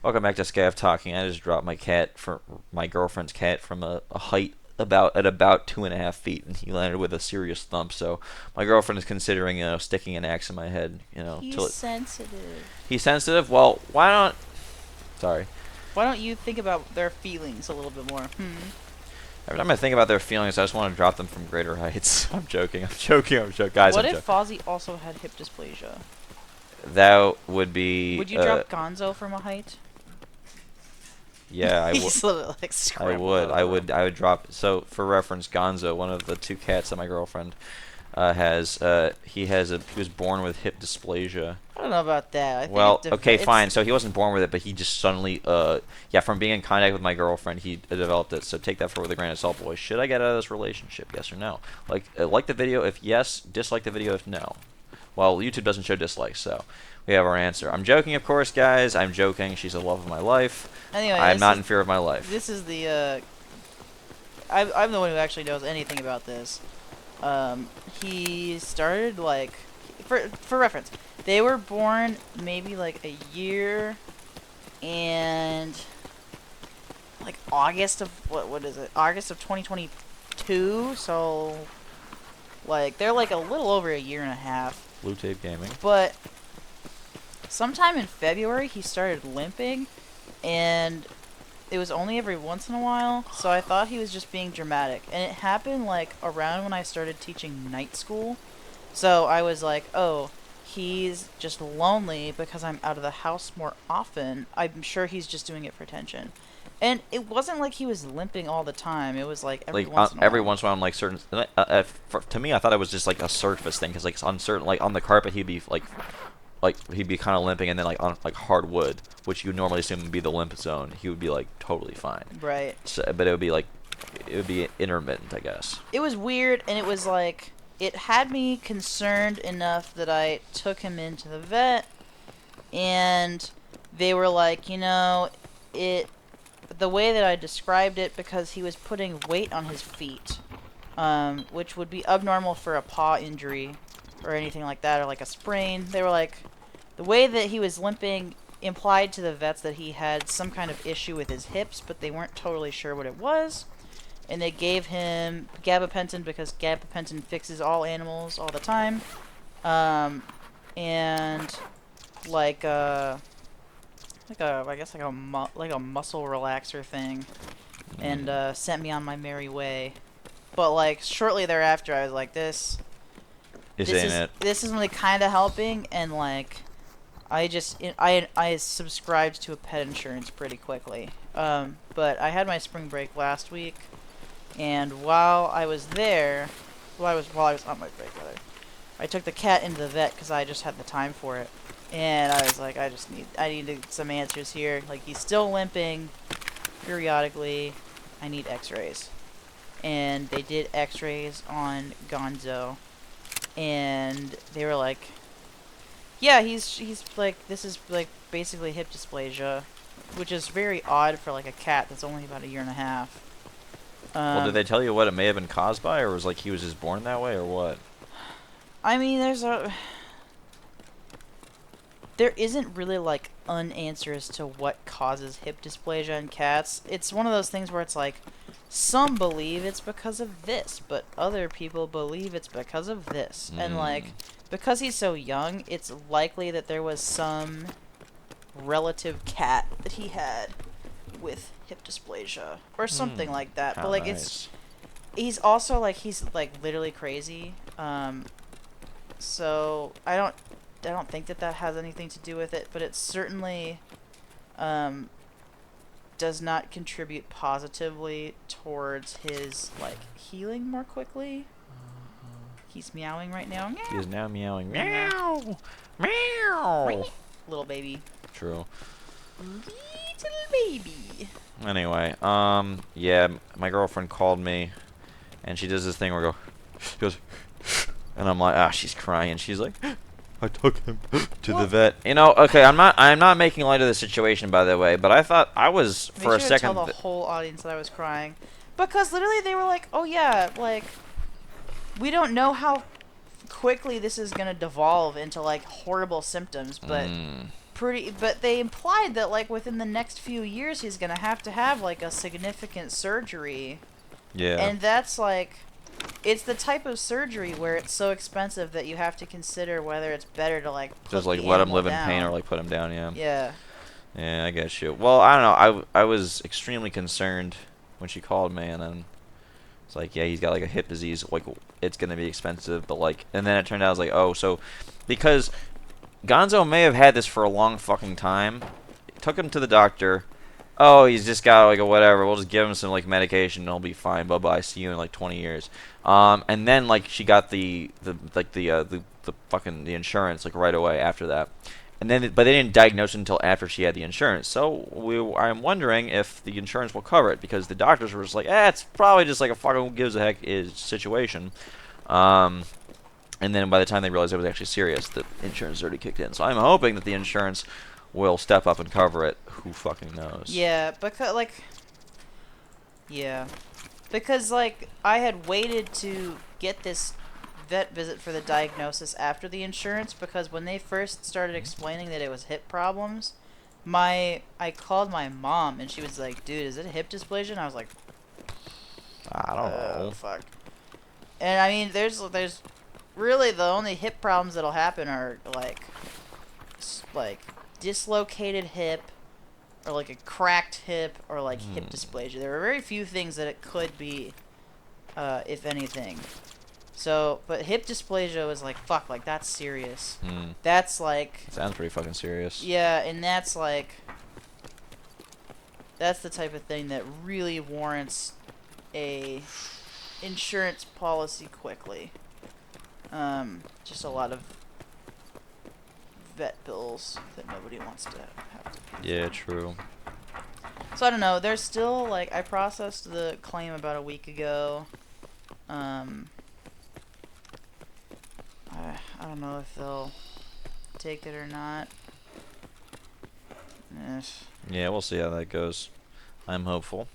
Welcome back to Scav Talking. I just dropped my girlfriend's cat from a height about 2.5 feet, and he landed with a serious thump. So my girlfriend is considering, sticking an axe in my head, He's till it. sensitive. He's sensitive. Well, why not? Sorry. Why don't you think about their feelings a little bit more? Every time I think about their feelings, I just want to drop them from greater heights. I'm joking. I'm joking. I'm joking, guys. What I'm if joking. Fozzie also had hip dysplasia? That would be. Would you drop Gonzo from a height? Yeah, I would. He's literally like I scrambled would. I over him. would. I would drop. So for reference, Gonzo, one of the two cats that my girlfriend has, he was born with hip dysplasia. I don't know about that. I think Well, it okay, it's fine. So he wasn't born with it, but he just suddenly, yeah, from being in contact with my girlfriend, he developed it. So take that for with a grain of salt, boys. Should I get out of this relationship? Yes or no? Like the video if yes, dislike the video if no. Well, YouTube doesn't show dislikes, so we have our answer. I'm joking, of course, guys. I'm joking. She's the love of my life. anyway. I'm not in fear of my life. This is the I'm the one who actually knows anything about this. He started like for reference. They were born maybe like a year and like August of what is it? August of 2022. So like they're like a little over a year and a half. Blue Tape Gaming. But sometime in February he started limping, and it was only every once in a while, so I thought he was just being dramatic. And it happened like around when I started teaching night school. So I was like, oh, he's just lonely because I'm out of the house more often. I'm sure he's just doing it for attention. And it wasn't like he was limping all the time. It was like every once in a Every while. once in a while, on like certain. To me, I thought it was just like a surface thing, because like on certain, like on the carpet, he'd be like he'd be kind of limping, and then like on like hardwood, which you would normally assume would be the limp zone, he would be like totally fine. Right. So, but it would be intermittent, I guess. It was weird, and it was like it had me concerned enough that I took him into the vet, and they were like, it the way that I described it, because he was putting weight on his feet, which would be abnormal for a paw injury or anything like that, or like a sprain. They were like, the way that he was limping implied to the vets that he had some kind of issue with his hips, but they weren't totally sure what it was. And they gave him gabapentin because gabapentin fixes all animals all the time. And like I guess like a muscle relaxer thing, and sent me on my merry way. But like shortly thereafter, I was like, this is only kind of helping, and like I subscribed to a pet insurance pretty quickly. But I had my spring break last week, and while I was there, while I was on my break rather, I took the cat into the vet because I just had the time for it. And I was like, I need some answers here. Like, he's still limping periodically. I need x-rays. And they did x-rays on Gonzo. And they were like, yeah, he's like, this is like basically hip dysplasia, which is very odd for like a cat that's only about a year and a half. Well, did they tell you what it may have been caused by, or was like he was just born that way, or what? I mean, there isn't really like an answer as to what causes hip dysplasia in cats. It's one of those things where it's like some believe it's because of this, but other people believe it's because of this. And like because he's so young, it's likely that there was some relative cat that he had with hip dysplasia or something like that. How But like nice. he's also like he's like literally crazy. So I don't think that has anything to do with it, but it certainly does not contribute positively towards his like healing more quickly. He's meowing right now. He is now meowing. Meow. Meow. Little baby. True. Little baby. Anyway, yeah, my girlfriend called me, and she does this thing where she goes, and I'm like, she's crying. She's like, I took him to the vet. Okay, I'm not making light of the situation, by the way, but I thought I was for a second. Tell the whole audience that I was crying, because literally they were like, "Oh yeah, like we don't know how quickly this is gonna devolve into like horrible symptoms, but but they implied that like within the next few years he's gonna have to have like a significant surgery, Yeah. and that's like, it's the type of surgery where it's so expensive that you have to consider whether it's better to like put Just like the let him animal live in down. pain or like put him down. Yeah. Yeah. Yeah, I guess you. Well, I don't know. I was extremely concerned when she called me, and then it's like, yeah, he's got like a hip disease. Like, it's gonna be expensive, but like, and then it turned out I was like, oh, so because Gonzo may have had this for a long fucking time. Took him to the doctor. Oh, he's just got like a whatever. We'll just give him some like medication and he'll be fine. Bye bye. See you in like 20 years. And then like she got the fucking the insurance like right away after that. And then but they didn't diagnose it until after she had the insurance. So I'm wondering if the insurance will cover it because the doctors were just like, it's probably just like a fucking who gives a heck is situation. And then by the time they realized it was actually serious, the insurance already kicked in. So I'm hoping that the insurance will step up and cover it. Who fucking knows? Yeah, because like, yeah, because like I had waited to get this vet visit for the diagnosis after the insurance because when they first started explaining that it was hip problems, I called my mom and she was like, "Dude, is it hip dysplasia?" And I was like, I don't know. Fuck." And I mean, there's really the only hip problems that'll happen are like dislocated hip, or like a cracked hip, or like hip dysplasia. There are very few things that it could be, if anything. So, but hip dysplasia was like, fuck, like that's serious. That's like, Sounds pretty fucking serious. yeah, and that's like, that's the type of thing that really warrants a insurance policy quickly. Just a lot of vet bills that nobody wants to have to pay. Yeah, true. So I don't know. There's still like, I processed the claim about a week ago. I don't know if they'll take it or not. Yeah, we'll see how that goes. I'm hopeful.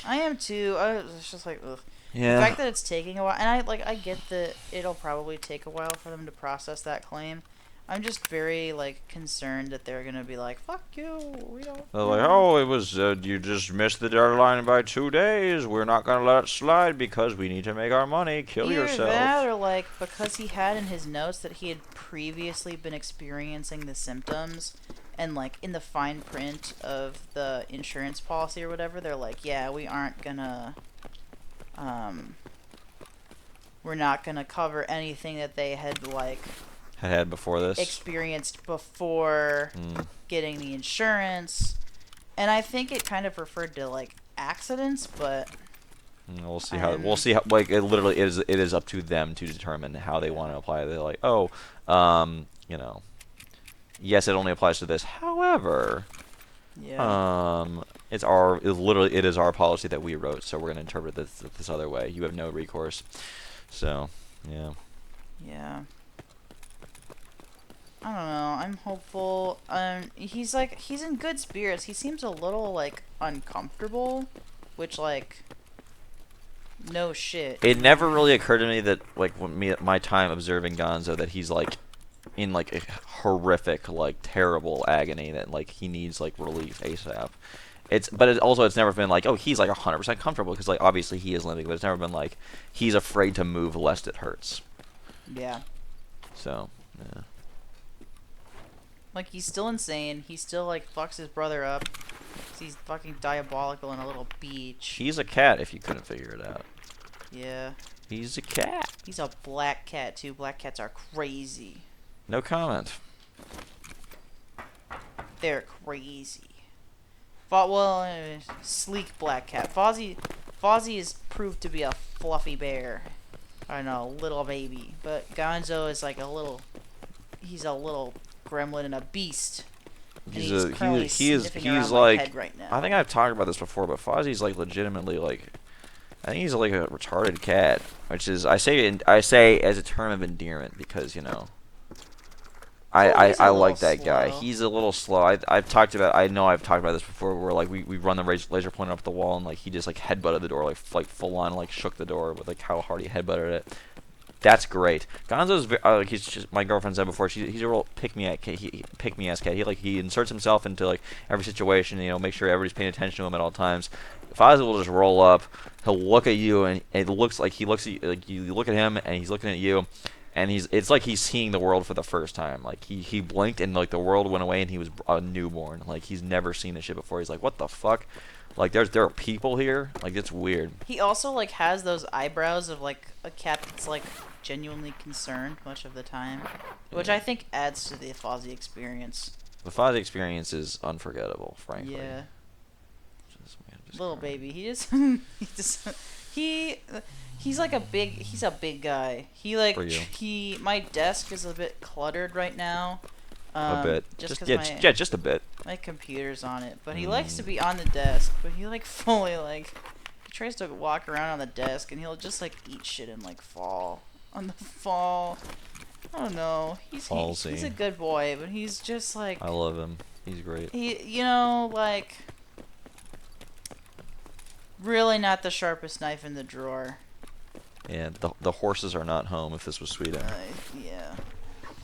I am too. It's just like, ugh. Yeah. The fact that it's taking a while, and I get that it'll probably take a while for them to process that claim. I'm just very like concerned that they're gonna be like, "Fuck you, we don't." They're like, oh, it was you just missed the deadline by 2 days. We're not gonna let it slide because we need to make our money. Kill Either yourself. that, or like because he had in his notes that he had previously been experiencing the symptoms, and like in the fine print of the insurance policy or whatever, they're like, "Yeah, we aren't gonna, we're not gonna cover anything that they had like." Had before this. Experienced before getting the insurance, and I think it kind of referred to like accidents, but we'll see how like it literally is. It is up to them to determine how they want to apply it. They're like, oh, you know, yes, it only applies to this. However, yeah, it is our policy that we wrote, so we're gonna interpret this other way. You have no recourse. So, yeah. yeah. I don't know. I'm hopeful. He's in good spirits. He seems a little like uncomfortable, which like, no shit. It never really occurred to me that like my time observing Gonzo that he's like in like a horrific like terrible agony that like he needs like relief ASAP. It's never been like, oh, he's like 100% comfortable because like obviously he is limping, but it's never been like he's afraid to move lest it hurts. Yeah. So, yeah. Like, he's still insane. He still, like, fucks his brother up. 'Cause he's fucking diabolical in a little beach. He's a cat if you couldn't figure it out. Yeah. He's a cat. He's a black cat, too. Black cats are crazy. No comment. They're crazy. Sleek black cat. Fozzie is proved to be a fluffy bear. I don't know, little baby. But Gonzo is like he's a little gremlin and a beast. And He's he's like head right now. I think I've talked about this before, but Fozzie's like legitimately like I think he's like a retarded cat, which is I say as a term of endearment because you know I like that guy. He's a little slow. I've talked about this before where like we run the laser pointer up the wall and like he just like headbutted the door like full on like shook the door with like how hard he headbutted it. that's great. Gonzo's like he's just my girlfriend said before. He's a real pick me ass cat. He inserts himself into like every situation. You know, make sure everybody's paying attention to him at all times. If Ozzy will just roll up, he'll look at you and it looks like he looks at you, like you look at him and he's looking at you, and it's like he's seeing the world for the first time. Like he blinked and like the world went away and he was a newborn. Like he's never seen this shit before. He's like, what the fuck? Like there are people here. Like it's weird. He also like has those eyebrows of like a cat that's like genuinely concerned much of the time, which I think adds to the Fozzie experience. The Fozzie experience is unforgettable, frankly. Yeah. Just Little crying. baby, he's like he's a big guy. He like For you. my desk is a bit cluttered right now. A bit. Just Just 'cause yeah, just a bit. my computer's on it, but he likes to be on the desk. But he like fully like he tries to walk around on the desk, and he'll just like eat shit and like fall on the fall. I don't know. He's a good boy, but he's just like I love him. He's great. he like really not the sharpest knife in the drawer. Yeah, the horses are not home if this was Sweden. Yeah.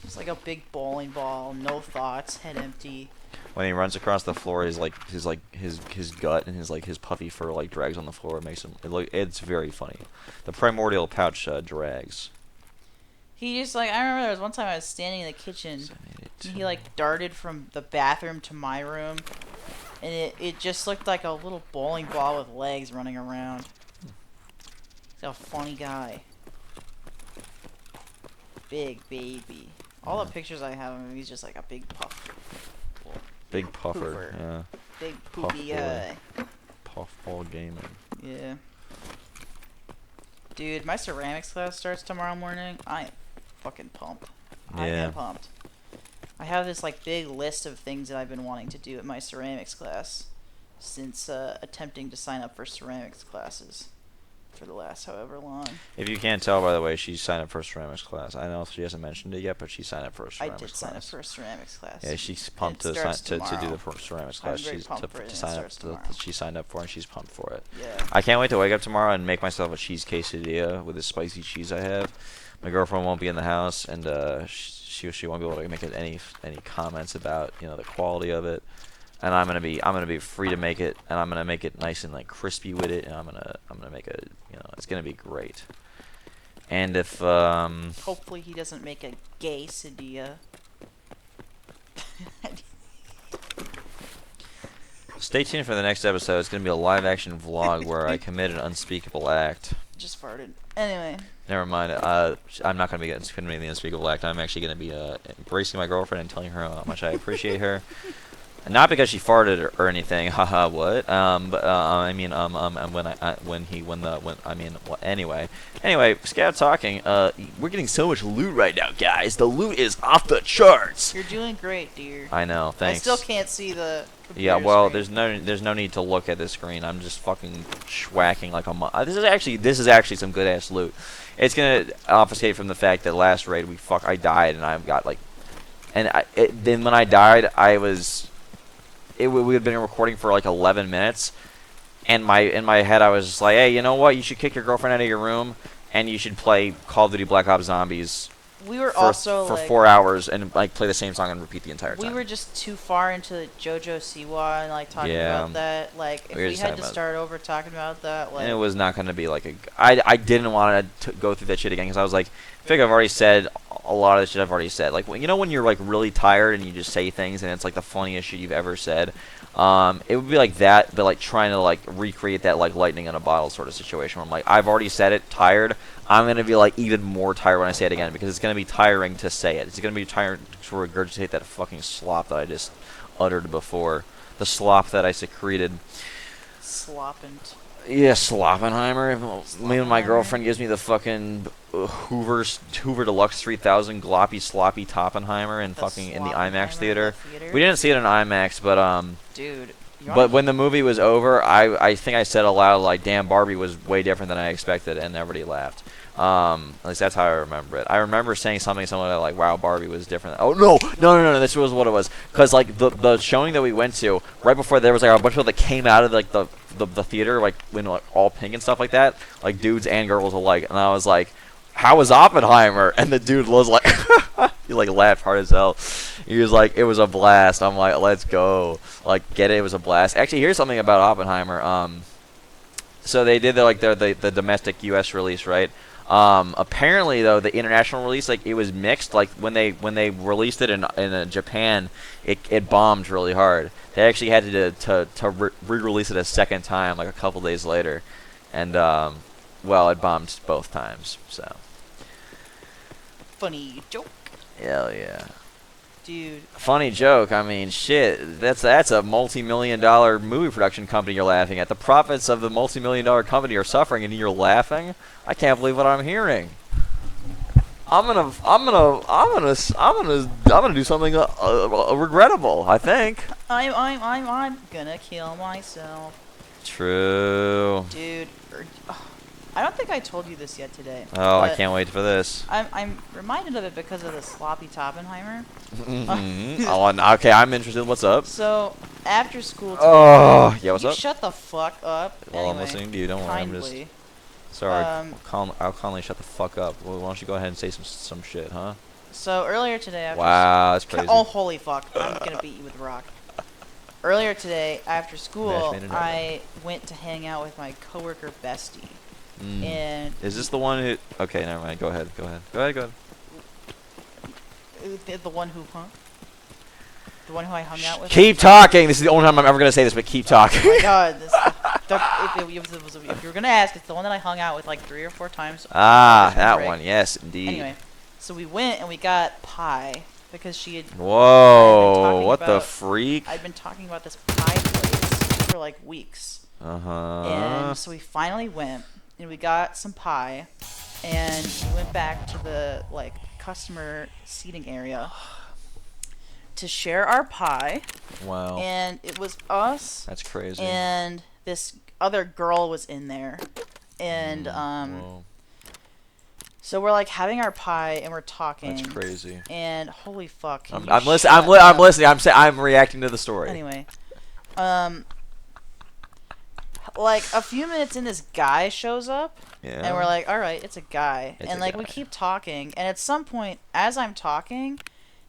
It's like a big bowling ball, no thoughts, head empty. When he runs across the floor, his gut and his puffy fur like drags on the floor. It makes him it's very funny. The primordial pouch drags. He just like I remember there was one time I was standing in the kitchen and he like darted from the bathroom to my room, and it just looked like a little bowling ball with legs running around. He's a funny guy. Big baby. All the pictures I have of him, he's just like a big puff. Big puffer. Yeah. Big Puff poopy boy. guy. Puffball gaming. Yeah. Dude, my ceramics class starts tomorrow morning. I am fucking pumped. I Yeah. am pumped. I have this like big list of things that I've been wanting to do at my ceramics class since attempting to sign up for ceramics classes for the last however long. If you can't tell, by the way, she signed up for a ceramics class. I know she hasn't mentioned it yet, but she signed up for a ceramics class. I did sign up for a ceramics class. Yeah, she's pumped to do the ceramics class. She's She signed up for it and she's pumped for it. Yeah. I can't wait to wake up tomorrow and make myself a cheese quesadilla with this spicy cheese I have. My girlfriend won't be in the house, and she won't be able to make any comments about the quality of it. And I'm gonna be free to make it, and I'm gonna make it nice and like crispy with it, and I'm gonna make it it's gonna be great. And if hopefully he doesn't make a gay sadilla. Stay tuned for the next episode. It's gonna be a live action vlog where I commit an unspeakable act. Just farted. Anyway. Never mind. I'm not gonna be committing the unspeakable act. I'm actually gonna be embracing my girlfriend and telling her how much I appreciate her. Not because she farted or anything, haha. What? But anyway, Scav talking. We're getting so much loot right now, guys. The loot is off the charts. You're doing great, dear. I know. Thanks. I still can't see the. Yeah, well, screen. there's no need to look at the screen. I'm just fucking schwacking like a this is actually some good ass loot. It's gonna obfuscate from the fact that last raid I died and I've got like, then when I died we had been recording for like 11 minutes, and in my head I was just like, hey, you know what? You should kick your girlfriend out of your room, and you should play Call of Duty Black Ops Zombies. We were for also 4 hours and like play the same song and repeat the entire time. We were just too far into JoJo Siwa and like talking about that. Like if we had to start over talking about that, like and it was not going to be like I didn't want to go through that shit again because I was like, I feel like I've already said a lot of the shit I've already said. Like when you're like really tired and you just say things and it's like the funniest shit you've ever said. It would be like that, but like trying to like recreate that like lightning in a bottle sort of situation where I'm like, I've already said it, tired. I'm gonna be like even more tired when I say it again because it's gonna be tiring to say it. It's gonna be tiring to regurgitate that fucking slop that I just uttered before, the slop that I secreted. Sloppant. Yeah, Sloppenheimer. Me and my girlfriend gives me the fucking Hoover Deluxe 3000 gloppy sloppy Toppenheimer in the IMAX theater. We didn't see it in IMAX, but dude. But when the movie was over, I think I said aloud like, "Damn, Barbie was way different than I expected," and everybody laughed. At least that's how I remember it. I remember saying something similar to like, "Wow, Barbie was different." Oh no, this was what it was. Cause like the showing that we went to right before there was like a bunch of people that came out of like the theater like when like all pink and stuff like that, like dudes and girls alike, and I was like, how was Oppenheimer? And the dude was like, he like laughed hard as hell. He was like, it was a blast. I'm like, let's go. Like, get it? It was a blast. Actually, here's something about Oppenheimer. So they did the domestic U.S. release, right? Apparently, though, the international release, like, it was mixed. Like, when they released it in Japan, it bombed really hard. They actually had to re-release it a second time, like a couple days later, and well, it bombed both times. So. Funny joke. Hell yeah. Dude. Funny joke. I mean, shit. That's a multi-million-dollar movie production company you're laughing at. The profits of the multi-million-dollar company are suffering, and you're laughing. I can't believe what I'm hearing. I'm gonna do something regrettable. I think. I'm gonna kill myself. True. Dude. I don't think I told you this yet today. Oh, I can't wait for this. I'm reminded of it because of the sloppy Toppenheimer. Oh, okay, I'm interested. What's up? So, after school today, Oh, yeah, what's up? Shut the fuck up. Well, anyway, I'm listening to you. Don't worry. I'm just sorry. I'll calmly shut the fuck up. Well, why don't you go ahead and say some shit, huh? So earlier today, after wow, that's crazy. Oh, holy fuck! I'm gonna beat you with a rock. Earlier today, after school, I went to hang out with my coworker Bestie. And is this the one who? Okay, never mind. Go ahead. The one who, huh? The one who I hung out with. Keep talking. This is the only time I'm ever gonna say this, but keep talking. Oh my god! If you were gonna ask, it's the one that I hung out with like 3 or 4 times. Ah, that one. Yes, indeed. Anyway, so we went and we got pie because she had. Whoa! What the freak? I'd been talking about this pie place for like weeks. And so we finally went. And we got some pie, and we went back to the like customer seating area to share our pie. Wow. And it was us. That's crazy. And this other girl was in there, and so we're like having our pie and we're talking. That's crazy. And holy fuck! I'm listening. I'm listening. I'm reacting to the story. Anyway, like a few minutes in, this guy shows up, and we're like, all right, it's a guy. And like we keep talking, and at some point as I'm talking,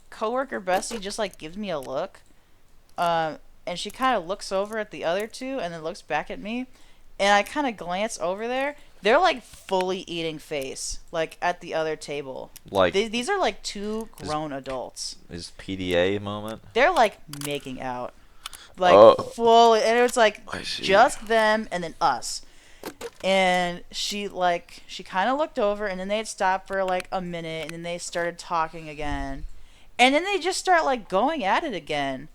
coworker Bessie just like gives me a look, and she kind of looks over at the other two and then looks back at me, and I kind of glance over there. They're like fully eating face, like at the other table. Like these are like 2 grown adults. Is PDA moment? They're like making out. Like fully, and it was like just them and then us. And she kind of looked over, and then they'd stop for like a minute, and then they started talking again, and then they just start like going at it again.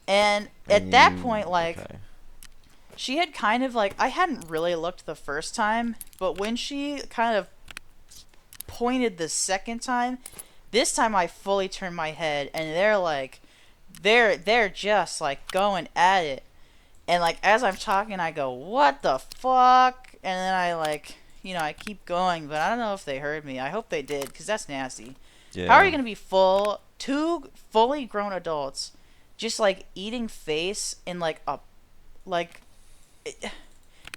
And at that point, like she had kind of like, I hadn't really looked the first time, but when she kind of pointed the second time, this time I fully turned my head, and they're like. They're just like going at it, and like as I'm talking, I go, "What the fuck?" And then I like, I keep going, but I don't know if they heard me. I hope they did, because that's nasty. Yeah. How are you gonna be 2 fully grown adults, just like eating face in like a,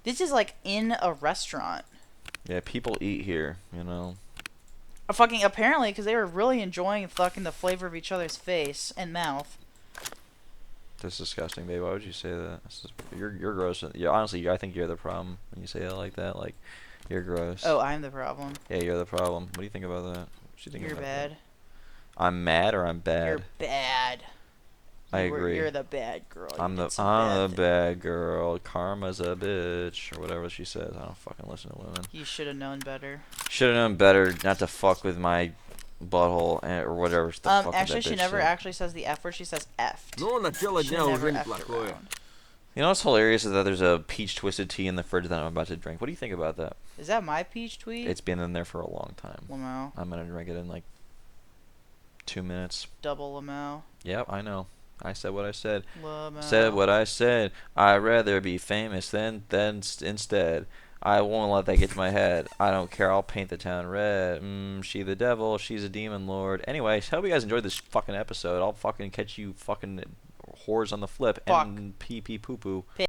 this is like in a restaurant. Yeah, people eat here, Fucking apparently, because they were really enjoying fucking the flavor of each other's face and mouth. That's disgusting, babe. Why would you say that? You're gross. Yeah, honestly, I think you're the problem when you say it like that. Like, you're gross. Oh, I'm the problem. Yeah, you're the problem. What do you think about that? What do you think you're about bad. That? I'm mad or I'm bad? You're bad. I agree. You're the bad girl. I'm the bad girl. Karma's a bitch, or whatever she says. I don't fucking listen to women. You should have known better. Should have known better not to fuck with my butthole or whatever. Actually, she never actually says the F word. She says F'd. She never F'd around. You know what's hilarious is that there's a peach twisted tea in the fridge that I'm about to drink. What do you think about that? Is that my peach tweet? It's been in there for a long time. Lamau. I'm gonna drink it in like 2 minutes. Double Lamau. Yep, I know. I said what I said. Lamau. Said what I said. I'd rather be famous than instead. I won't let that get to my head. I don't care. I'll paint the town red. She the devil. She's a demon lord. Anyway, hope you guys enjoyed this fucking episode. I'll fucking catch you fucking whores on the flip. Fuck. And pee pee poo poo.